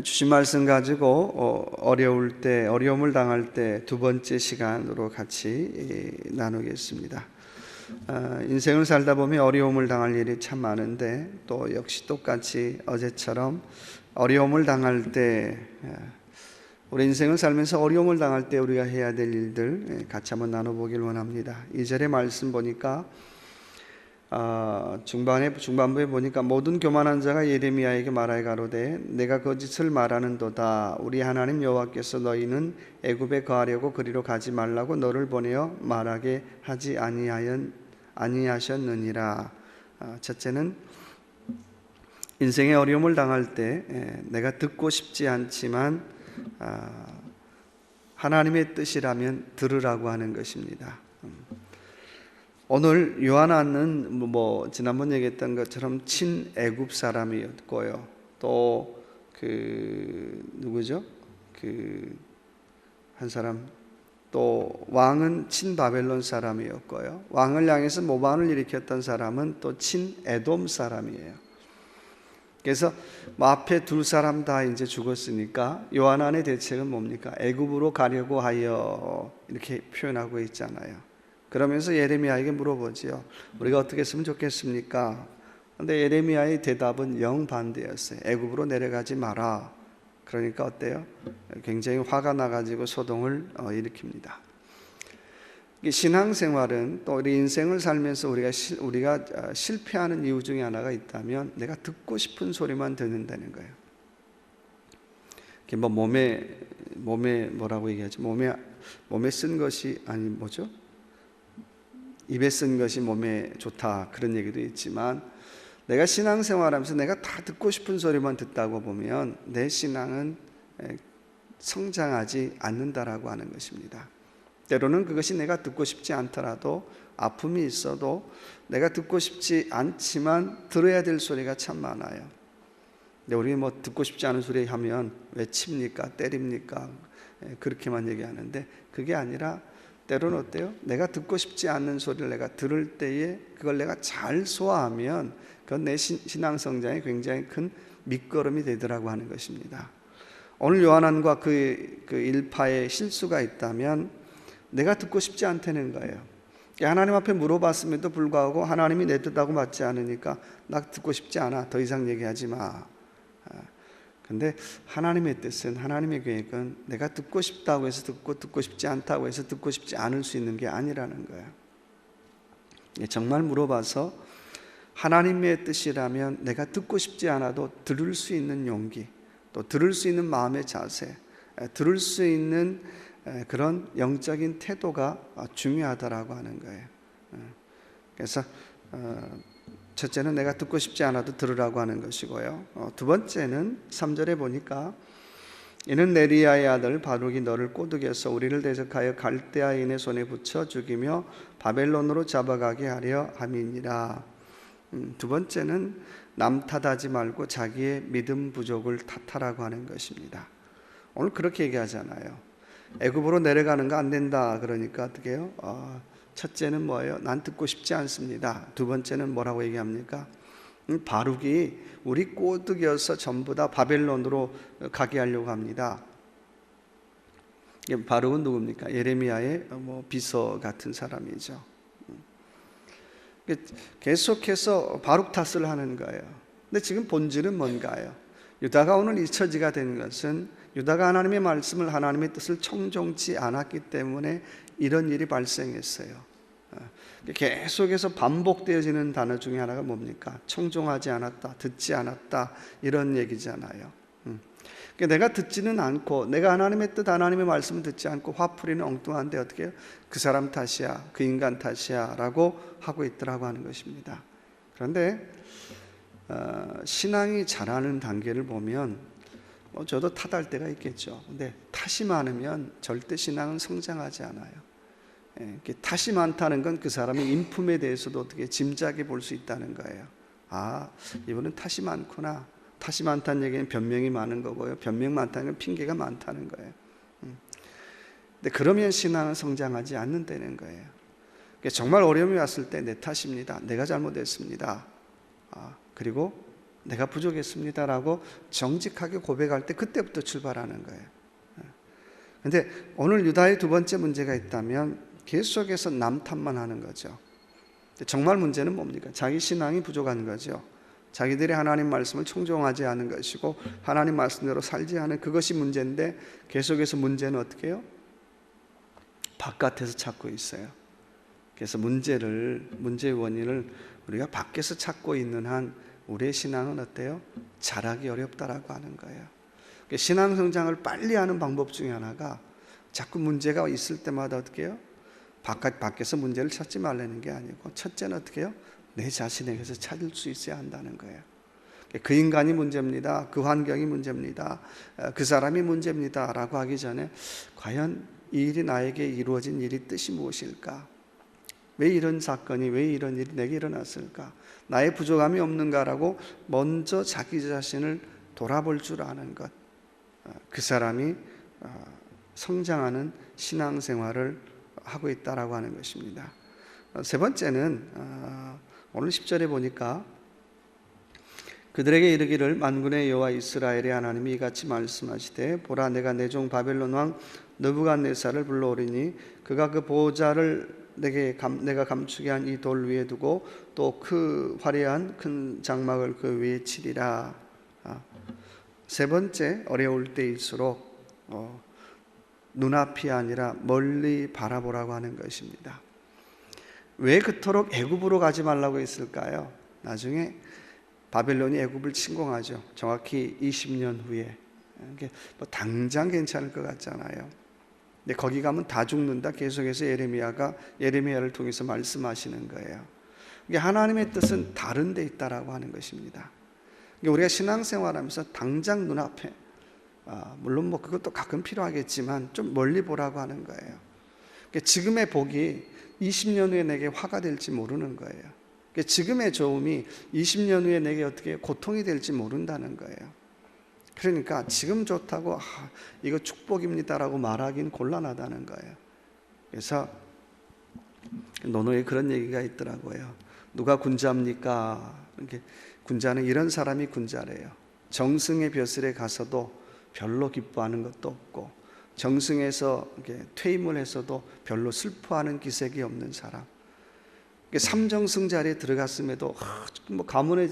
주신 말씀 가지고 어려움을 당할 때 두 번째 시간으로 같이 나누겠습니다. 인생을 살다 보면 어려움을 당할 일이 참 많은데 또 역시 똑같이 어제처럼 어려움을 당할 때 우리 인생을 살면서 어려움을 당할 때 우리가 해야 될 일들 같이 한번 나눠보길 원합니다. 2절의 말씀 보니까 중반부에 보니까 모든 교만한 자가 예레미야에게 말하여 가로되 내가 거짓을 말하는도다. 우리 하나님 여호와께서 너희는 애굽에 거하려고 그리로 가지 말라고 너를 보내어 말하게 하지 아니하셨느니라. 첫째는 인생의 어려움을 당할 때 내가 듣고 싶지 않지만 하나님의 뜻이라면 들으라고 하는 것입니다. 오늘 요한은 지난번 얘기했던 것처럼 친애굽 사람이었고요. 또 누구죠? 한 사람 또 왕은 친바벨론 사람이었고요. 왕을 향해서 모반을 일으켰던 사람은 또 친에돔 사람이에요. 그래서 앞에 두 사람 다 이제 죽었으니까 요한의 대책은 뭡니까? 애굽으로 가려고 하여 이렇게 표현하고 있잖아요. 그러면서 예레미야에게 물어보지요. 우리가 어떻게 했으면 좋겠습니까? 그런데 예레미야의 대답은 영반대였어요. 애굽으로 내려가지 마라. 그러니까 어때요? 굉장히 화가 나가지고 소동을 일으킵니다. 신앙생활은 또 우리 인생을 살면서 우리가 실패하는 이유 중에 하나가 있다면 내가 듣고 싶은 소리만 듣는다는 거예요. 몸에 뭐라고 얘기하죠? 몸에 쓴 것이 아니 뭐죠? 입에 쓴 것이 몸에 좋다 그런 얘기도 있지만 내가 신앙생활하면서 내가 다 듣고 싶은 소리만 듣다고 보면 내 신앙은 성장하지 않는다라고 하는 것입니다. 때로는 그것이 내가 듣고 싶지 않더라도 아픔이 있어도 내가 듣고 싶지 않지만 들어야 될 소리가 참 많아요. 근데 우리 듣고 싶지 않은 소리 하면 왜 칩니까? 때립니까? 그렇게만 얘기하는데 그게 아니라 때로는 어때요? 내가 듣고 싶지 않는 소리를 내가 들을 때에 그걸 내가 잘 소화하면 그건 내 신앙 성장에 굉장히 큰 밑거름이 되더라고 하는 것입니다. 오늘 요한과 그 일파에 실수가 있다면 내가 듣고 싶지 않다는 거예요. 하나님 앞에 물어봤음에도 불구하고 하나님이 내 뜻하고 맞지 않으니까 나 듣고 싶지 않아. 더 이상 얘기하지 마. 근데 하나님의 뜻은, 하나님의 계획은 내가 듣고 싶다고 해서 듣고 싶지 않다고 해서 듣고 싶지 않을 수 있는 게 아니라는 거예요. 정말 물어봐서 하나님의 뜻이라면 내가 듣고 싶지 않아도 들을 수 있는 용기, 또 들을 수 있는 마음의 자세, 들을 수 있는 그런 영적인 태도가 중요하다라고 하는 거예요. 그래서 첫째는 내가 듣고 싶지 않아도 들으라고 하는 것이고요. 두 번째는 3절에 보니까 이는 네리야의 아들 바룩이 너를 꼬드겨서 우리를 대적하여 갈대아인의 손에 붙여 죽이며 바벨론으로 잡아가게 하려 함이니라. 두 번째는 남 탓하지 말고 자기의 믿음 부족을 탓하라고 하는 것입니다. 오늘 그렇게 얘기하잖아요. 애굽으로 내려가는 거 안 된다 그러니까 어떻게 해요? 첫째는 뭐예요? 난 듣고 싶지 않습니다. 두 번째는 뭐라고 얘기합니까? 바룩이 우리 꼬드겨서 전부 다 바벨론으로 가게 하려고 합니다. 바룩은 누굽니까? 예레미야의 비서 같은 사람이죠. 계속해서 바룩 탓을 하는 거예요. 근데 지금 본질은 뭔가요? 유다가 오늘 잊혀지가 된 것은 유다가 하나님의 말씀을, 하나님의 뜻을 청종치 않았기 때문에 이런 일이 발생했어요. 계속해서 반복되어지는 단어 중에 하나가 뭡니까? 청종하지 않았다, 듣지 않았다 이런 얘기잖아요. 내가 듣지는 않고 내가 하나님의 뜻, 하나님의 말씀을 듣지 않고 화풀이는 엉뚱한데 어떻게 해요? 그 사람 탓이야, 그 인간 탓이야 라고 하고 있더라고 하는 것입니다. 그런데 신앙이 자라는 단계를 보면 저도 탓할 때가 있겠죠. 근데 탓이 많으면 절대 신앙은 성장하지 않아요. 탓이 많다는 건 그 사람의 인품에 대해서도 어떻게 짐작해 볼 수 있다는 거예요. 이분은 탓이 많구나. 탓이 많다는 얘기는 변명이 많은 거고요. 변명 많다는 건 핑계가 많다는 거예요. 근데 그러면 신앙은 성장하지 않는다는 거예요. 정말 어려움이 왔을 때 내 탓입니다. 내가 잘못했습니다. 그리고 내가 부족했습니다라고 정직하게 고백할 때 그때부터 출발하는 거예요. 근데 오늘 유다의 두 번째 문제가 있다면 계속해서 남 탓만 하는 거죠. 정말 문제는 뭡니까? 자기 신앙이 부족한 거죠. 자기들이 하나님 말씀을 청종하지 않은 것이고 하나님 말씀대로 살지 않은 그것이 문제인데 계속해서 문제는 어떻게 해요? 바깥에서 찾고 있어요. 그래서 문제의 원인을 우리가 밖에서 찾고 있는 한 우리의 신앙은 어때요? 자라기 어렵다라고 하는 거예요. 신앙 성장을 빨리 하는 방법 중에 하나가 자꾸 문제가 있을 때마다 어떻게 해요? 밖에서 문제를 찾지 말라는 게 아니고 첫째는 어떻게 해요? 내 자신에게서 찾을 수 있어야 한다는 거예요. 그 인간이 문제입니다. 그 환경이 문제입니다. 그 사람이 문제입니다 라고 하기 전에 과연 이 일이 나에게 이루어진 일이 뜻이 무엇일까? 왜 이런 사건이, 왜 이런 일이 내게 일어났을까? 나의 부족함이 없는가라고 먼저 자기 자신을 돌아볼 줄 아는 것, 그 사람이 성장하는 신앙생활을 하고 있다라고 하는 것입니다. 세 번째는 오늘 10절에 보니까 그들에게 이르기를 만군의 여호와 이스라엘의 하나님이 이같이 말씀하시되 보라 내가 내 종 바벨론 왕 느부갓네살을 불러오리니 그가 그 보호자를 내가 감추게 한 이 돌 위에 두고 또 그 화려한 큰 장막을 그 위에 치리라. 세 번째, 어려울 때일수록 눈앞이 아니라 멀리 바라보라고 하는 것입니다. 왜 그토록 애굽으로 가지 말라고 했을까요? 나중에 바벨론이 애굽을 침공하죠. 정확히 20년 후에. 뭐 당장 괜찮을 것 같잖아요. 근데 거기 가면 다 죽는다. 계속해서 예레미야를 통해서 말씀하시는 거예요. 하나님의 뜻은 다른 데 있다라고 하는 것입니다. 우리가 신앙생활하면서 당장 눈앞에 물론 뭐 그것도 가끔 필요하겠지만 좀 멀리 보라고 하는 거예요. 지금의 복이 20년 후에 내게 화가 될지 모르는 거예요. 지금의 좋음이 20년 후에 내게 어떻게 고통이 될지 모른다는 거예요. 그러니까 지금 좋다고 이거 축복입니다라고 말하기는 곤란하다는 거예요. 그래서 논어에 그런 얘기가 있더라고요. 누가 군자입니까? 군자는 이런 사람이 군자래요. 정승의 벼슬에 가서도 별로 기뻐하는 것도 없고 정승에서 퇴임을 해서도 별로 슬퍼하는 기색이 없는 사람. 삼정승 자리에 들어갔음에도 뭐 가문의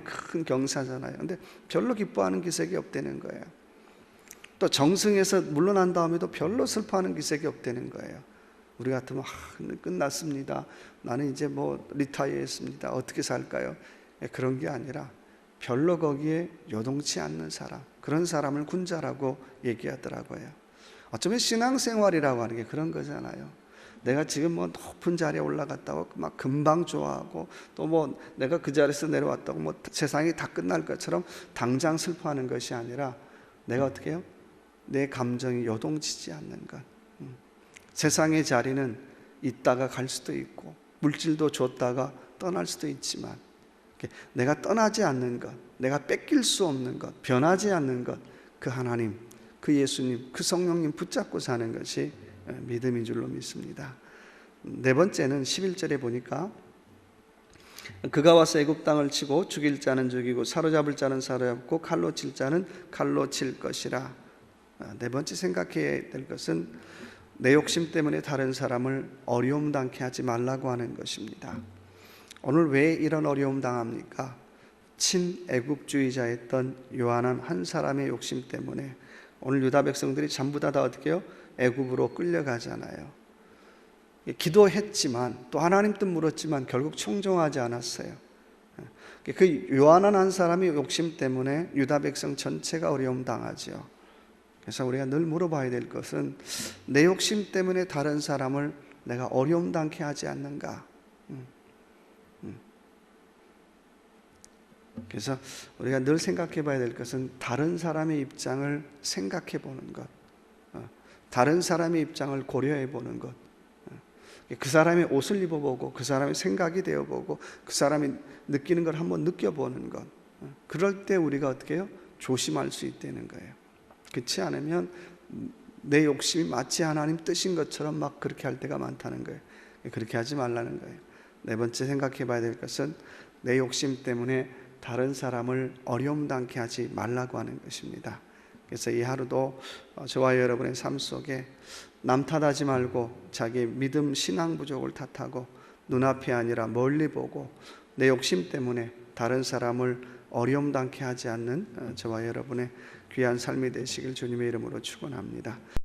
큰 경사잖아요. 근데 별로 기뻐하는 기색이 없다는 거예요. 또 정승에서 물러난 다음에도 별로 슬퍼하는 기색이 없다는 거예요. 우리 같으면 끝났습니다. 나는 이제 뭐 리타이어했습니다. 어떻게 살까요? 그런 게 아니라 별로 거기에 요동치 않는 사람, 그런 사람을 군자라고 얘기하더라고요. 어쩌면 신앙생활이라고 하는 게 그런 거잖아요. 내가 지금 뭐 높은 자리에 올라갔다고 막 금방 좋아하고 또 뭐 내가 그 자리에서 내려왔다고 뭐 세상이 다 끝날 것처럼 당장 슬퍼하는 것이 아니라 내가 어떻게 해요? 내 감정이 요동치지 않는 것. 세상의 자리는 있다가 갈 수도 있고 물질도 줬다가 떠날 수도 있지만 내가 떠나지 않는 것, 내가 뺏길 수 없는 것, 변하지 않는 것, 그 하나님, 그 예수님, 그 성령님 붙잡고 사는 것이 믿음인 줄로 믿습니다. 네 번째는 11절에 보니까 그가 와서 애굽 땅을 치고 죽일 자는 죽이고 사로잡을 자는 사로잡고 칼로 칠 자는 칼로 칠 것이라. 네 번째 생각해야 될 것은 내 욕심 때문에 다른 사람을 어려움 당케 하지 말라고 하는 것입니다. 오늘 왜 이런 어려움 당합니까? 친애굽주의자였던 요한한 한 사람의 욕심 때문에 오늘 유다 백성들이 전부 다 어떻게 해요? 애굽으로 끌려가잖아요. 기도했지만 또 하나님 뜻 물었지만 결국 청종하지 않았어요. 그 요한한 한 사람의 욕심 때문에 유다 백성 전체가 어려움 당하죠. 그래서 우리가 늘 물어봐야 될 것은 내 욕심 때문에 다른 사람을 내가 어려움 당케 하지 않는가? 그래서 우리가 늘 생각해 봐야 될 것은 다른 사람의 입장을 생각해 보는 것, 다른 사람의 입장을 고려해 보는 것, 그 사람의 옷을 입어보고 그 사람의 생각이 되어보고 그 사람이 느끼는 걸 한번 느껴보는 것. 그럴 때 우리가 어떻게 해요? 조심할 수 있다는 거예요. 그렇지 않으면 내 욕심이 마치 하나님 뜻인 것처럼 막 그렇게 할 때가 많다는 거예요. 그렇게 하지 말라는 거예요. 네 번째 생각해 봐야 될 것은 내 욕심 때문에 다른 사람을 어려움 당케 하지 말라고 하는 것입니다. 그래서 이 하루도 저와 여러분의 삶 속에 남 탓하지 말고 자기 믿음 신앙 부족을 탓하고 눈앞이 아니라 멀리 보고 내 욕심 때문에 다른 사람을 어려움 당케 하지 않는 저와 여러분의 귀한 삶이 되시길 주님의 이름으로 축원합니다.